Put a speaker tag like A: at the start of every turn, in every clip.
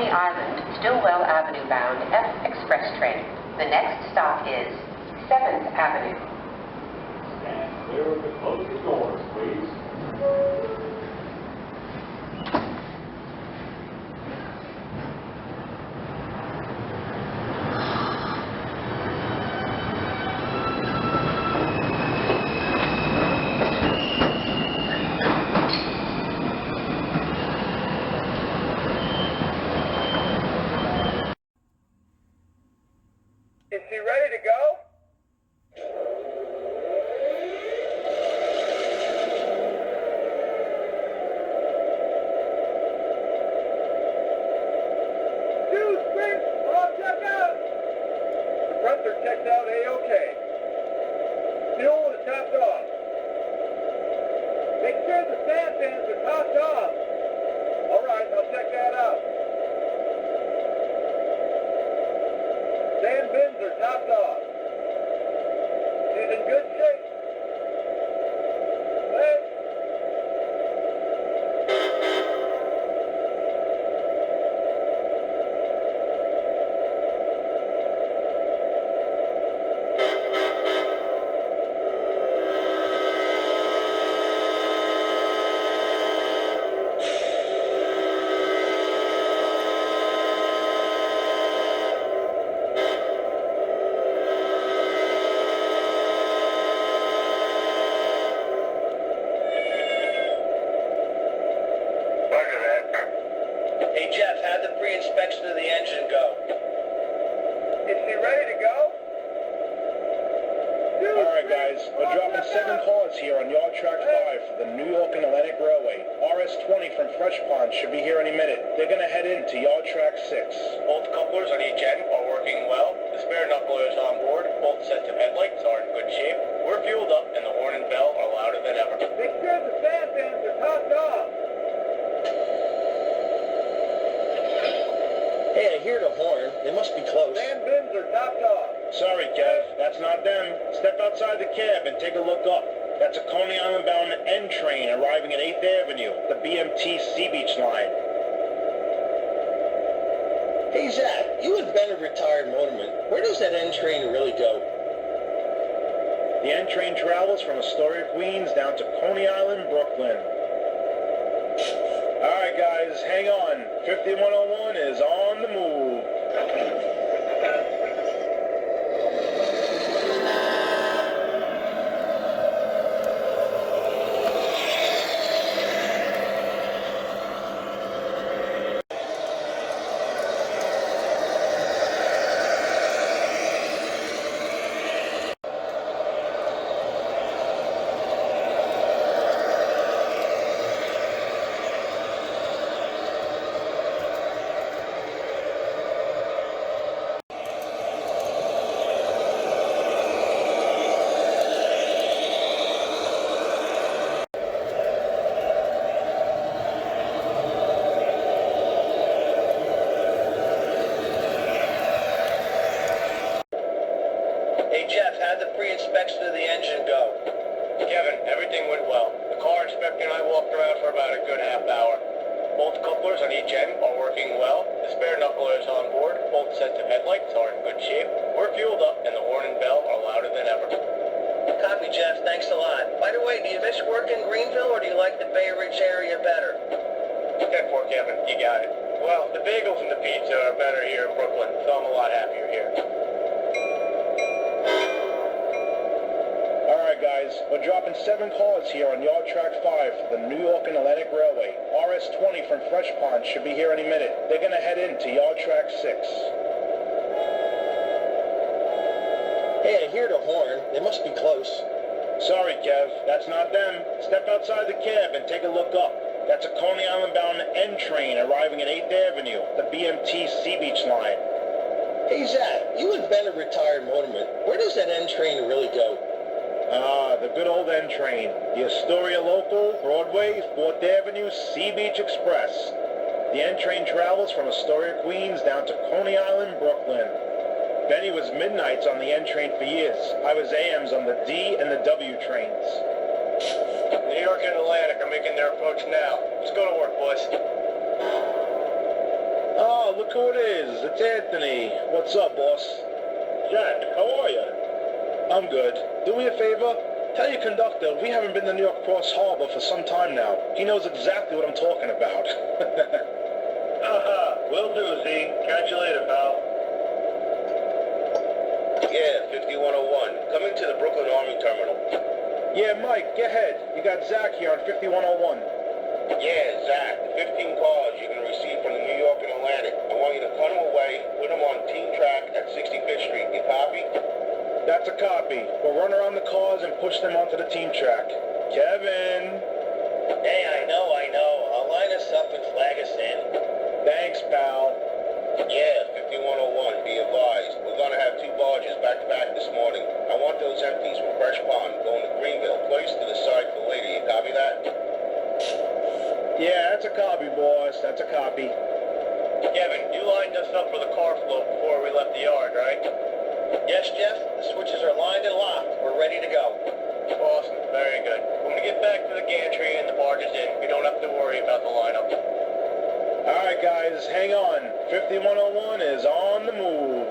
A: Coney Island, Stillwell Avenue bound F Express train. The next stop is 7th Avenue.
B: Stand clear of the closing doors, please.
C: Is he ready to go? Dude, sprint! We're all checked out! Compressor checked out A-OK. Fuel is topped off. Make sure the fan fans are topped off. All right, I'll check that out. Sand bins are topped off. She's in good shape. Hey. Hey Jeff, how'd the pre-inspection of the engine go? Is she ready to go?
D: Alright guys, we're dropping 7 cars here on Yard Track 5 for the New York and Atlantic Railway. RS-20 from Fresh Pond should be here any minute. They're gonna head into Yard Track 6.
C: Both couplers on each end are working well. The spare knuckler is on board. Both sets of headlights are in good shape. We're fueled up and the horn and bell are louder than ever. Make sure the fan fans are topped off.
E: Hey, I hear the horn. They must be close.
C: Fan bins are topped off.
D: Sorry Kev, that's not them. Step outside the cab and take a look up. That's a Coney Island bound N train arriving at 8th Avenue, the BMT Sea Beach line.
E: Hey, Zach, you had been a retired motorman. Where does that N train really go?
D: The N train travels from Astoria, Queens down to Coney Island, Brooklyn. Alright guys, hang on. 5101 is on the move.
C: Hey Jeff, how'd the pre-inspection of the engine go? Kevin, everything went well. The car inspector and I walked around for about a good half hour. Both couplers on each end are working well. The spare knuckler is on board. Both sets of headlights are in good shape. We're fueled up and the horn and bell are louder than ever. Copy, Jeff. Thanks a lot. By the way, do you miss work in Greenville or do you like the Bay Ridge area better? 10-4, Kevin. You got it. Well, the bagels and the pizza are better here in Brooklyn, so I'm a lot happier here.
D: Alright guys, we're dropping 7 cars here on Yard Track 5 for the New York and Atlantic Railway. RS-20 from Fresh Pond should be here any minute. They're gonna head into Yard Track 6.
E: Hey, I hear the horn. They must be close.
D: Sorry Kev, that's not them. Step outside the cab and take a look up. That's a Coney Island bound N train arriving at 8th Avenue, the BMT Sea Beach line.
E: Hey, Zach, you had been a retired motorman. Where does that N train really go?
D: The good old N train. The Astoria Local, Broadway, 4th Avenue, Sea Beach Express. The N train travels from Astoria, Queens down to Coney Island, Brooklyn. Benny was midnights on the N train for years. I was AMs on the D and the W trains.
C: New York and Atlantic are making their approach now. Let's go to work, boys.
D: Oh, look who it is. It's Anthony. What's up, boss?
B: Jack, how are you?
D: I'm good. Do me a favor? Tell your conductor we haven't been to New York Cross Harbor for some time now. He knows exactly what I'm talking about.
B: Will do, Z. Catch you later, pal.
C: Yeah, 5101. Coming to the Brooklyn Army Terminal.
D: Yeah, Mike, get ahead. You got Zach here on 5101.
C: Yeah, Zach, the 15 cars you're going to receive from the New York and Atlantic. I want you to cut them away, put them on team track at 65th Street. You copy?
D: That's a copy. We'll run around the cars and push them onto the team track. Kevin!
E: Hey, I know. I'll line us up and flag us in.
D: Thanks, pal.
C: Yeah, 5101. Be advised. We're going to have 2 barges back-to-back this morning. I want those empties from Fresh Pond going to Greenville. Place to the side for later. You copy that?
D: Yeah, that's a copy, boss. That's a copy.
C: Kevin, you lined us up for the car float before we left the yard, right?
E: Yes, Jeff. The switches are lined and locked. We're ready to go.
C: Awesome. Very good. When we get back to the gantry and the barges in, we don't have to worry about the lineup.
D: All right, guys, hang on. 5101 is on the move.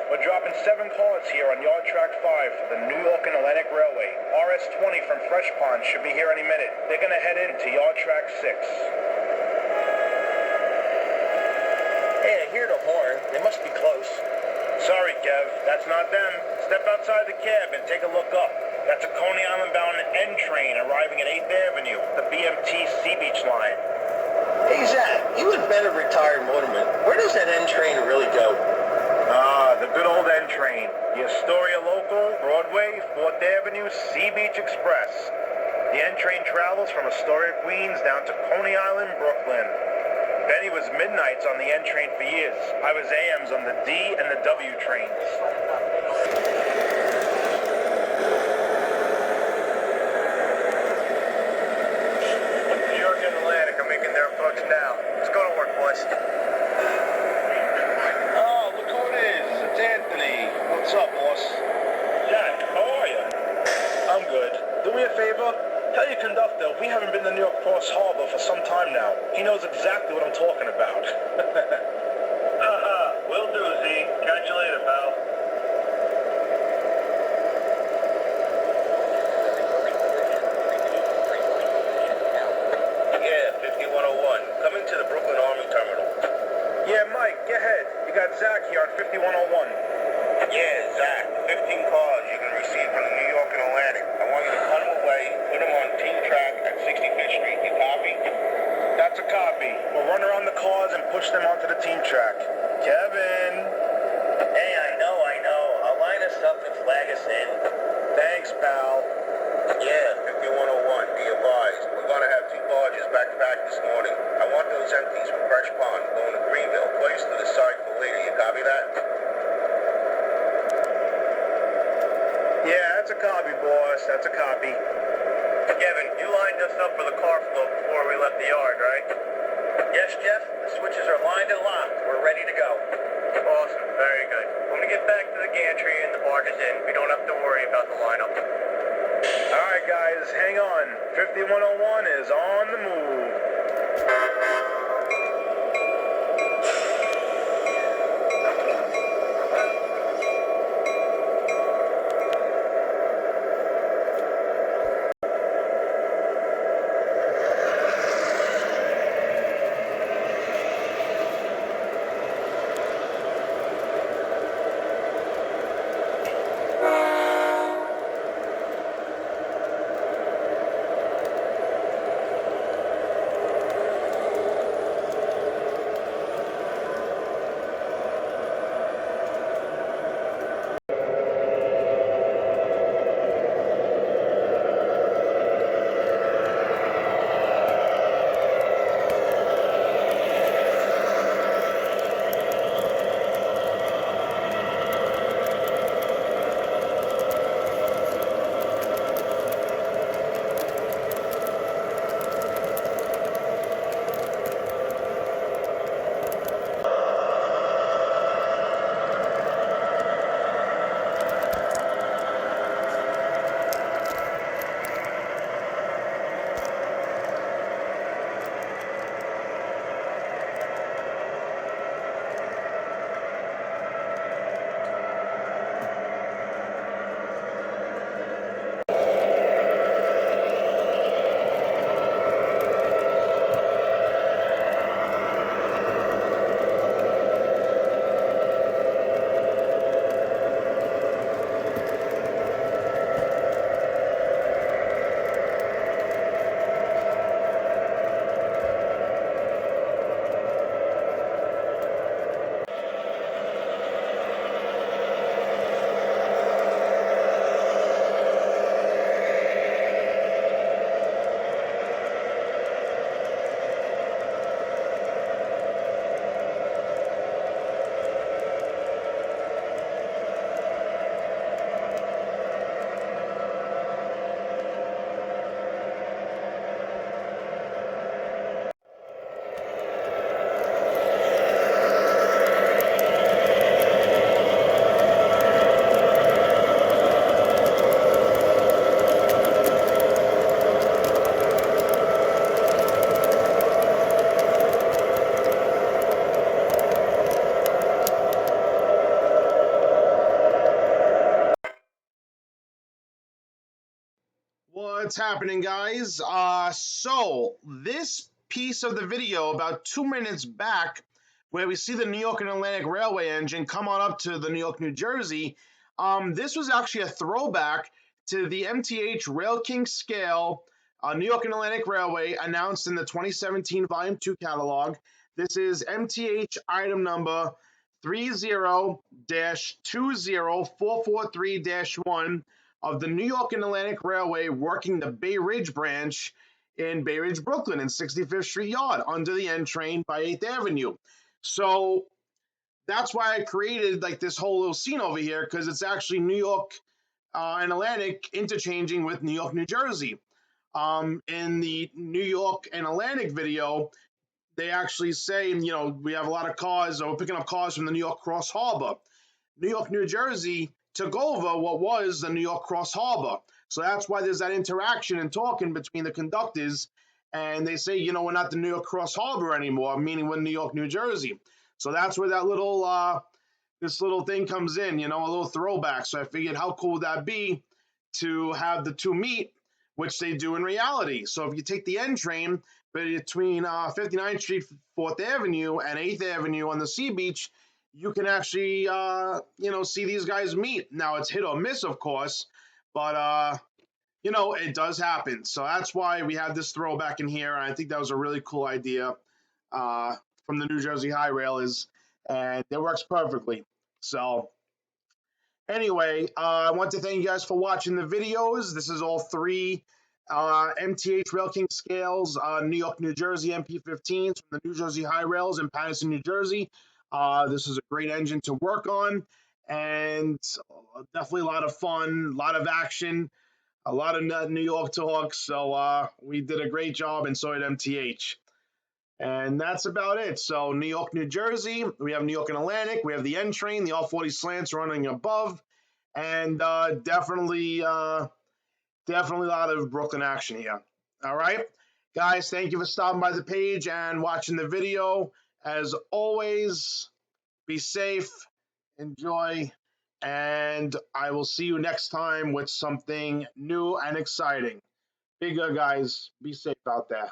D: We're dropping 7 cars here on Yard Track 5 for the New York and Atlantic Railway. RS-20 from Fresh Pond should be here any minute. They're going to head into Yard Track 6.
E: Hey, I hear the horn. They must be close.
D: Sorry, Kev. That's not them. Step outside the cab and take a look up. That's a Coney Island-bound N train arriving at 8th Avenue, the BMT Sea Beach line.
E: Hey, Zach, you had been a retired motorman. Where does that N train really go?
D: The good old N train. The Astoria Local, Broadway, 4th Avenue, Sea Beach Express. The N train travels from Astoria, Queens, down to Coney Island, Brooklyn. Benny was midnights on the N train for years. I was AMs on the D and the W trains. New York and Atlantic are making their approach now. Let's go to work, boys. Oh, look who it is. It's Anthony. What's up, boss?
B: Jack, how are you?
D: I'm good. Do me a favor? Tell your conductor we haven't been to New York Cross Harbor for some time now. He knows exactly what I'm talking about.
B: Will do, Z. Catch you later, pal.
C: Yeah, 5101. Coming to the Brooklyn Army Terminal.
D: Yeah, Mike, get ahead. You got Zach here on 5101.
C: Yeah, Zach, the 15 cars you're going to receive from the New York and Atlantic. I want you to cut them away, put them on team track at 65th Street. You copy?
D: That's a copy. We'll run around the cars and push them onto the team track. Kevin!
E: Hey, I know. I'll line us up and flag us in.
D: Thanks, pal.
C: Yeah, 5101. Be advised. We're going to have 2 barges back-to-back this morning. I want those empties from Fresh Pond going to Greenville. Place to the side for later. You copy that?
D: Yeah, that's a copy, boss. That's a copy.
C: Kevin, you lined us up for the car float before we left the yard, right?
E: Yes, Jeff. The switches are lined and locked. We're ready to go.
C: Awesome. Very good. When we get back to the gantry and the barges in, we don't
D: done. 5101 is on the move.
F: What's happening, guys? So this piece of the video, about 2 minutes back, where we see the New York and Atlantic Railway engine come on up to the New York, New Jersey, this was actually a throwback to the MTH Railking scale New York and Atlantic Railway announced in the 2017 Volume 2 catalog. This is MTH item number 30-20443-1 of the New York and Atlantic Railway working the Bay Ridge branch in Bay Ridge, Brooklyn, in 65th Street Yard under the N train by 8th Avenue. So that's why I created like this whole little scene over here, because it's actually New York and Atlantic interchanging with New York, New Jersey. In the New York and Atlantic video, they actually say, we have a lot of cars, or we're picking up cars from the New York Cross Harbor. New York, New Jersey took over what was the New York Cross Harbor. So that's why there's that interaction and talking between the conductors. And they say, we're not the New York Cross Harbor anymore, meaning we're New York, New Jersey. So that's where that little, this little thing comes in, a little throwback. So I figured, how cool would that be to have the two meet, which they do in reality. So if you take the N train between 59th Street, 4th Avenue, and 8th Avenue on the Sea Beach, you can actually, see these guys meet. Now, it's hit or miss, of course, but, it does happen. So that's why we have this throwback in here. And I think that was a really cool idea from the New Jersey High Railers, and it works perfectly. So anyway, I want to thank you guys for watching the videos. This is all three MTH Railking scales, New York, New Jersey MP15s from the New Jersey High Rails in Paterson, New Jersey. This is a great engine to work on, and definitely a lot of fun, a lot of action, a lot of New York talk. So we did a great job, and so did MTH. And that's about it. So New York, New Jersey, we have New York and Atlantic, we have the N train, the R40 slants running above, and definitely Definitely a lot of Brooklyn action here. All right, guys, thank you for stopping by the page and watching the video. As always, be safe, enjoy, and I will see you next time with something new and exciting. Be good, guys. Be safe out there.